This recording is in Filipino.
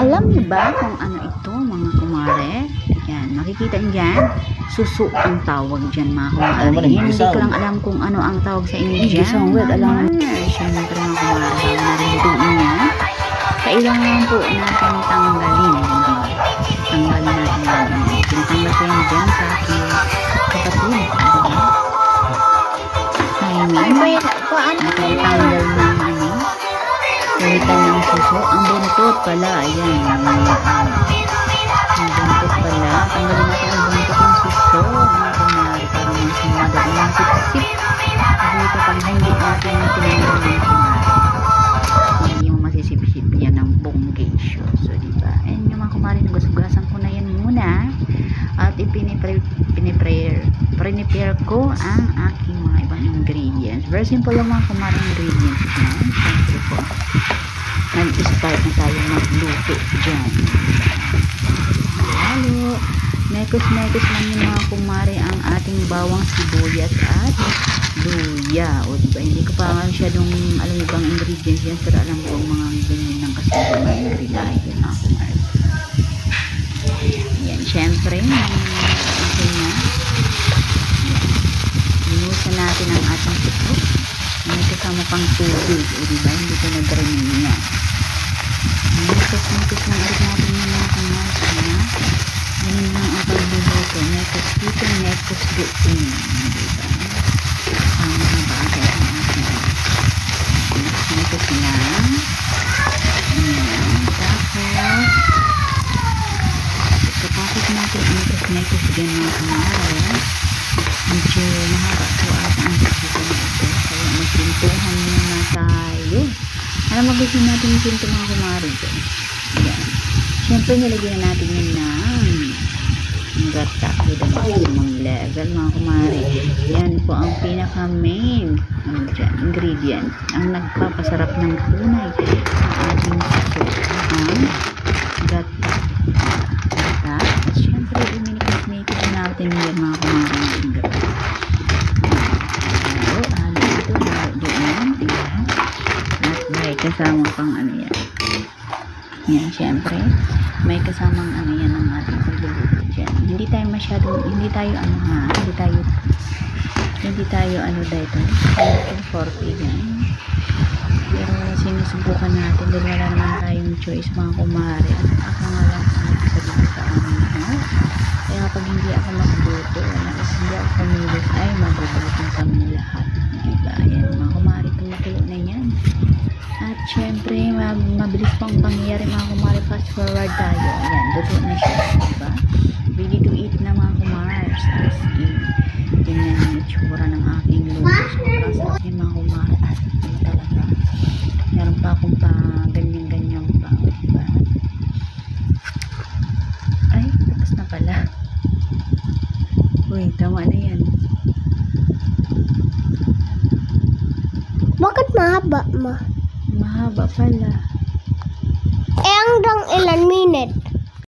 Alam niyo ba kung ano ito, mga kumare? Yan, makikita niyo dyan. Suso ang tawag dyan, mga kumare. Hindi ko lang alam kung ano ang tawag sa inyo dyan. Siyempre, mga kumare, bago natin lutuin yan. Kailangan po natin tanggalin. Tanggalin natin yan. Tinatanggal ko yan dyan sa aking kapatid. Natanggal ng ano, kawitan ng suso. Ang buntot pala, ayan. Ang buntot pala. Tanggalin natin ang buntot ng suso. Mga kumari, para mas madali ng sip-sip. Kasi ito pag hindi natin tinanggal ng kumari, yung masisip-sip yan ng bonggesyo. So, diba? And yung mga kumari, nagasugasan ko na yan muna. At prepare ko ang aking mga ibang ingredients. Very simple lang mga kumari ingredients dyan. Siyempre po, nag-start na tayo magluto dyan. Lalo, mekos-mekos lang yung mga kumari ang ating bawang sibuyas at luya. O diba, hindi ko pa masyadong alam yung ibang ingredients yan, pero alam ko ang mga ganyan ng kasunod mga ingredients yun mga kumari. Yan, syempre inusan natin ang ating suso. May kasama pang tubig, o diba, hindi ko nag-drain niya. Mekos-mekos lang ulit natin yung mga kumari. Ganun lang ang pagluluto. Mekos dito, mekos doon, diba? Tama na ba ang ating mekos lang. Ayan, tapos natin ang mekos dyan mga kumari. Medyo mahaba po ata ang dito na ito, kaya magpintuhan muna tayo. Alam mo, gusto natin yung pinto mga kumari dyan. Ayan, syempre nilagyan natin yun ng gata with ang level mga kumari. Yan po ang pinaka main ingredient, ang nagpapasarap ng tunay sa ating suso, ang gata. At syempre iminikit natin yan mga kumari ng gata. May kasama pang ano yan. Yan, syempre may kasamang ano yan ang ating pagluluto dyan. Hindi tayo ano dito 40 yan, pero sinusubukan natin dahil wala naman tayong choice mga kumari. Ako nga lang sabi sa amin, kaya kapag hindi ako magluto, hindi ako kumilos, ay magugutom kami lahat, diba? Yan mga kumari, tumutulo na yan. At syempre, mabilis pang pangyayari mga kumari, fast forward tayo. Ayan, luto na siya, diba? Ready to eat na mga kumars. As in, tingnan yung itsura ng aking luto. Sobrang sarap yung mga kumari. As in talaga. Meron pa akong pa ganyan-ganyan pa, diba? Ay, tapos na pala. Uy, tama na yan. Bakit mahaba, ma? Mahaba pala. Hanggang ilan minute?